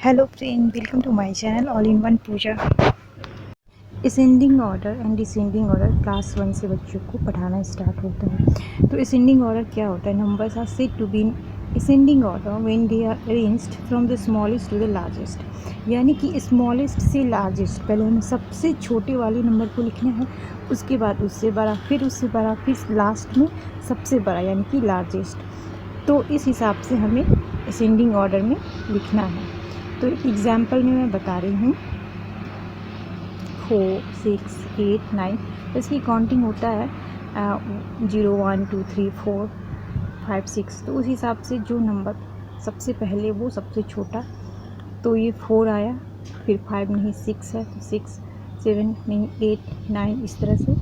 Hello friend, welcome to my channel All in One Pooja। Ascending order and descending order class 1 से बच्चों को पढ़ाना start होता है। तो असेंडिंग ऑर्डर क्या होता है? Numbers are said to be in ascending order when they are arranged from the smallest to the largest. यानी कि स्मॉलेस्ट से लार्जेस्ट, पहले हमें सबसे छोटे वाले नंबर को लिखना है, उसके बाद उससे बड़ा, फिर उससे बड़ा, फिर लास्ट में सबसे बड़ा यानी कि लार्जेस्ट। तो इस हिसाब से हमें असेंडिंग ऑर्डर में लिखना है। तो एग्जाम्पल में मैं बता रही हूँ 4, 6, 8, 9। तो इसकी काउंटिंग होता है 0, 1, 2, 3, 4, 5, 6। तो उस हिसाब से जो नंबर सबसे पहले वो सबसे छोटा, तो ये 4 आया, फिर 5 नहीं 6 है तो 6, 7 नहीं 8, 9, इस तरह से।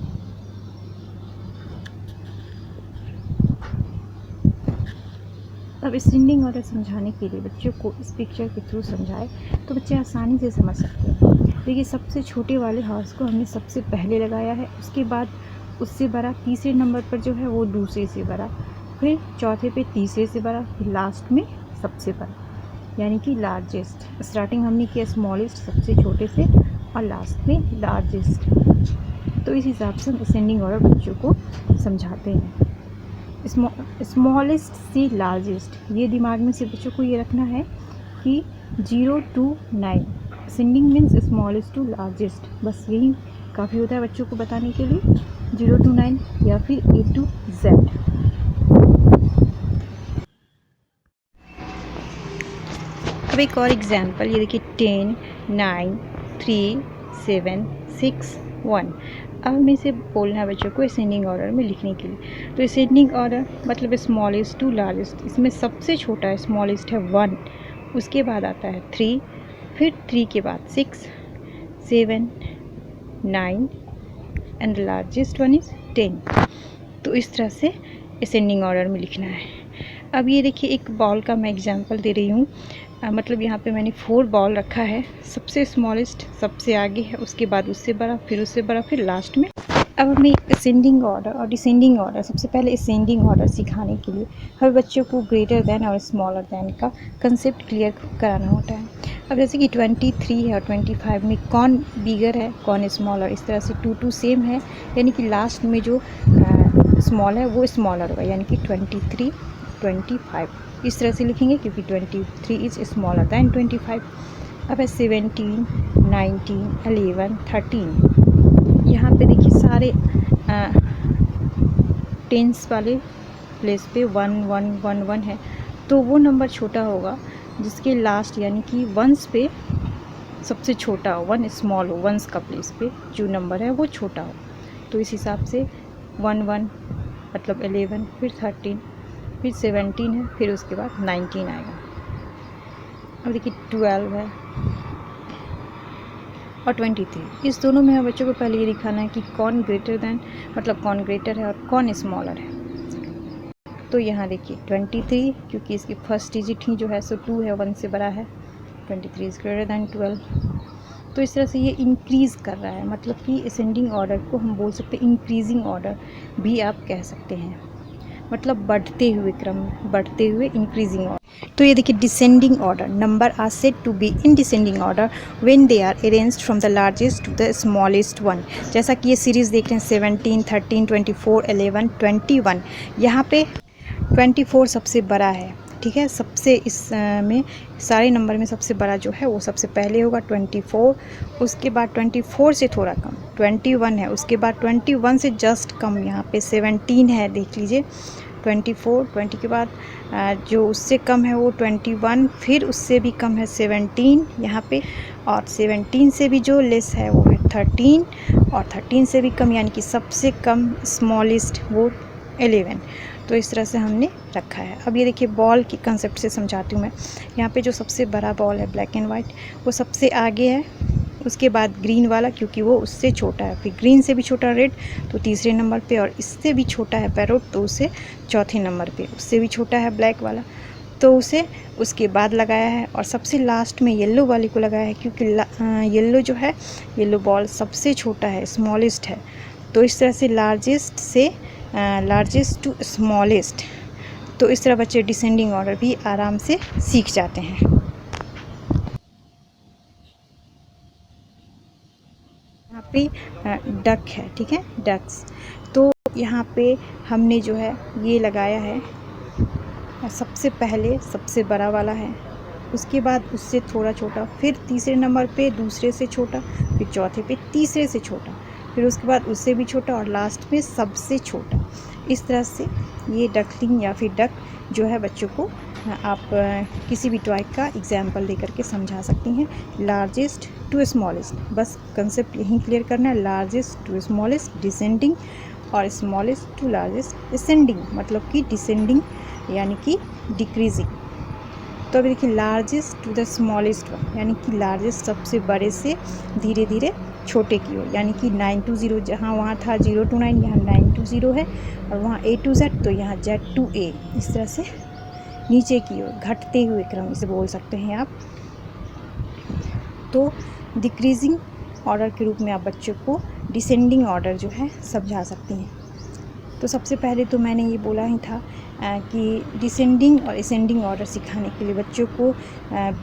अब असेंडिंग ऑर्डर समझाने के लिए बच्चों को इस पिक्चर के थ्रू समझाए तो बच्चे आसानी से समझ सकते हैं। देखिए, सबसे छोटे वाले हाउस को हमने सबसे पहले लगाया है, उसके बाद उससे बड़ा, तीसरे नंबर पर जो है वो दूसरे से बड़ा, फिर चौथे पे तीसरे से बड़ा, फिर लास्ट में सबसे बड़ा यानी कि लार्जेस्ट। स्टार्टिंग हमने किया स्मॉलेस्ट सबसे छोटे से और लास्ट में लार्जेस्ट। तो इस हिसाब से हम असेंडिंग ऑर्डर बच्चों को समझाते हैं। स्मॉलेस्ट से लार्जेस्ट, ये दिमाग में से बच्चों को ये रखना है कि 0 to 9 ascending means smallest to largest. बस यही काफ़ी होता है बच्चों को बताने के लिए, 0 to 9 या फिर A to Z। अब एक और एग्जांपल, ये देखिए 10, 9, 3, 7, 6, 1। अब हमें इसे बोलना है बच्चों को असेंडिंग ऑर्डर में लिखने के लिए। तो असेंडिंग ऑर्डर मतलब स्मॉलेस्ट टू लार्जेस्ट। इसमें सबसे छोटा है, स्मॉलेस्ट है 1, उसके बाद आता है 3, फिर 3 के बाद 6, 7, 9 and the largest one is 10। तो इस तरह से असेंडिंग ऑर्डर में लिखना है। अब ये देखिए, एक बॉल का मैं एग्जांपल दे रही हूँ। मतलब यहाँ पे मैंने 4 बॉल रखा है, सबसे स्मॉलेस्ट सबसे आगे है, उसके बाद उससे बड़ा, फिर उससे बड़ा, फिर लास्ट में। अब हमें असेंडिंग ऑर्डर और डिसेंडिंग ऑर्डर, सबसे पहले असेंडिंग ऑर्डर सिखाने के लिए हर बच्चों को ग्रेटर दैन और स्मॉलर दैन का कंसेप्ट क्लियर कराना होता है। अब जैसे कि 23 है और 25 में कौन बिगर है कौन स्मॉलर, इस तरह से 2 2 सेम है, यानी कि लास्ट में जो स्मॉल है वो स्मॉलर होगा, यानी कि 23, 25 इस तरह से लिखेंगे क्योंकि 23 इज़ स्मॉलर दैन 25। अब है 17, 19, 11, 13। यहाँ पे देखिए सारे टेंस वाले प्लेस पे 1 1 1 1 है, तो वो नंबर छोटा होगा जिसके लास्ट यानी कि वंस पे सबसे छोटा हो, 1 स्मॉल हो, वंस का प्लेस पे जो नंबर है वो छोटा हो। तो इस हिसाब से 1 1 मतलब 11, फिर 13, फिर 17 है, फिर उसके बाद 19 आएगा। अब देखिए 12 है और 23। इस दोनों में बच्चों को पहले ये दिखाना है कि कौन ग्रेटर दैन, मतलब कौन ग्रेटर है और कौन स्मॉलर है। तो यहाँ देखिए 23, क्योंकि इसकी फर्स्ट डिजिट ही जो है सो 2 है, 1 से बड़ा है, 23 इज़ ग्रेटर दैन 12। तो इस तरह से ये इंक्रीज़ कर रहा है, मतलब कि असेंडिंग ऑर्डर को हम बोल सकते हैं इंक्रीजिंग ऑर्डर भी आप कह सकते हैं, मतलब बढ़ते हुए क्रम, बढ़ते हुए इंक्रीजिंग ऑर्डर। तो ये देखिए descending order, number are said to be in descending order when they are arranged from the largest to the smallest one. जैसा कि ये सीरीज़ देख रहे हैं 17, 13, 24, 11, 21। यहाँ पे 24 सबसे बड़ा है, ठीक है। सबसे इस में सारे नंबर में सबसे बड़ा जो है वो सबसे पहले होगा 24, उसके बाद 24 से थोड़ा कम 21 है, उसके बाद 21 से जस्ट कम यहाँ पे 17 है, देख लीजिए 24, 20 के बाद जो उससे कम है वो 21, फिर उससे भी कम है 17 यहाँ पे, और 17 से भी जो लेस है वो है 13, और 13 से भी कम यानी कि सबसे कम स्मॉलेस्ट वो 11। तो इस तरह से हमने रखा है। अब ये देखिए बॉल की कंसेप्ट से समझाती हूँ मैं। यहाँ पे जो सबसे बड़ा बॉल है ब्लैक एंड वाइट, वो सबसे आगे है, उसके बाद ग्रीन वाला क्योंकि वो उससे छोटा है, फिर ग्रीन से भी छोटा रेड तो तीसरे नंबर पे, और इससे भी छोटा है पैरोट तो उसे चौथे नंबर पे, उससे भी छोटा है ब्लैक वाला तो उसे उसके बाद लगाया है, और सबसे लास्ट में येलो वाली को लगाया है क्योंकि येलो जो है, येलो बॉल सबसे छोटा है, स्मॉलेस्ट है। तो इस तरह से लार्जेस्ट से लार्जेस्ट टू स्मॉलेस्ट। तो इस तरह बच्चे डिसेंडिंग ऑर्डर भी आराम से सीख जाते हैं। पे डक है, ठीक है, डक्स। तो यहाँ पे हमने जो है ये लगाया है, सबसे पहले सबसे बड़ा वाला है, उसके बाद उससे थोड़ा छोटा, फिर तीसरे नंबर पे दूसरे से छोटा, फिर चौथे पे तीसरे से छोटा, फिर उसके बाद उससे भी छोटा और लास्ट में सबसे छोटा। इस तरह से ये डकलिंग या फिर डक जो है बच्चों को आप किसी भी टॉय का एग्जाम्पल दे करके समझा सकती हैं। लार्जेस्ट टू स्मॉलेस्ट, बस कंसेप्ट यहीं क्लियर करना है। लार्जेस्ट टू स्मॉलेस्ट डिसेंडिंग और स्मॉलेस्ट टू लार्जेस्ट असेंडिंग, मतलब कि डिसेंडिंग यानी कि डिक्रीजिंग। तो अभी देखिए largest to the smallest one, यानी कि लार्जेस्ट सबसे बड़े से धीरे धीरे छोटे की ओर, यानी कि 9 to 0, जहाँ वहाँ था 0 to 9, यहाँ 9 to 0 है, और वहाँ A to Z, तो यहाँ Z to A। इस तरह से नीचे की ओर घटते हुए क्रम इसे बोल सकते हैं आप। तो डिक्रीजिंग ऑर्डर के रूप में आप बच्चों को डिसेंडिंग ऑर्डर जो है समझा सकती हैं। तो सबसे पहले तो मैंने ये बोला ही था कि डिसेंडिंग और असेंडिंग ऑर्डर सिखाने के लिए बच्चों को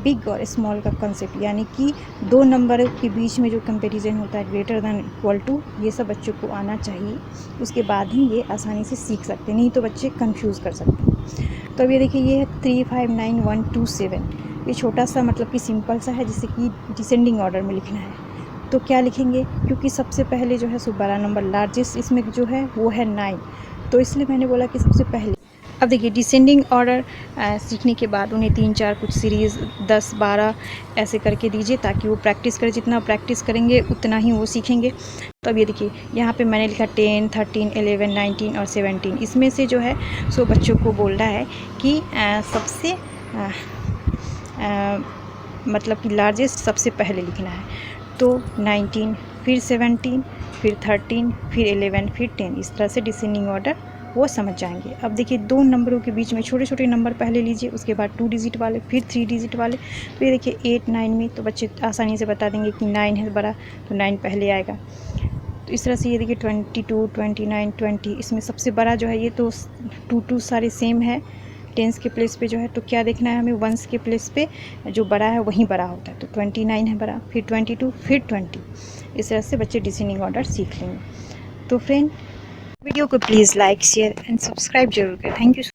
बिग और स्मॉल का कंसेप्ट, यानी कि दो नंबर के बीच में जो कंपैरिजन होता है ग्रेटर दैन इक्वल टू, ये सब बच्चों को आना चाहिए। उसके बाद ही ये आसानी से सीख सकते हैं, नहीं तो बच्चे कंफ्यूज कर सकते हैं। तो अब ये देखिए ये है 3, 5, 9, 1, 2, 7। ये छोटा सा मतलब कि सिंपल सा है, जिसे कि डिसेंडिंग ऑर्डर में लिखना है। तो क्या लिखेंगे, क्योंकि सबसे पहले जो है सो बड़ा नंबर लार्जेस्ट इसमें जो है वो है 9, तो इसलिए मैंने बोला कि सबसे पहले। अब देखिए डिसेंडिंग ऑर्डर सीखने के बाद उन्हें 3, 4 कुछ सीरीज़ 10, 12 ऐसे करके दीजिए, ताकि वो प्रैक्टिस करें। जितना प्रैक्टिस करेंगे उतना ही वो सीखेंगे। तो अब ये देखिए यहाँ पे मैंने लिखा 10, 13, 11, 19 और 17। इसमें से जो है सो बच्चों को बोलना है कि सबसे मतलब कि लार्जेस्ट सबसे पहले लिखना है। तो 19, फिर 17, फिर 13, फिर 11, फिर 10, इस तरह से डिसेंडिंग ऑर्डर वो समझ जाएंगे। अब देखिए दो नंबरों के बीच में छोटे छोटे नंबर पहले लीजिए, उसके बाद 2 डिजिट वाले, फिर 3 डिजिट वाले। तो ये देखिए 8, 9 में तो बच्चे आसानी से बता देंगे कि 9 है बड़ा, तो 9 पहले आएगा। तो इस तरह से ये देखिए 22, 29, 20, इसमें सबसे बड़ा जो है ये तो 2 सारे सेम है टेंस के प्लेस पे जो है। तो क्या देखना है हमें, वंस के प्लेस पे जो बड़ा है वहीं बड़ा होता है। तो 29 है बड़ा, फिर 22, फिर 20। इस तरह से बच्चे डिसेंडिंग ऑर्डर सीख लेंगे। तो फ्रेंड वीडियो को please like, share and subscribe जरूर करें। Thank you.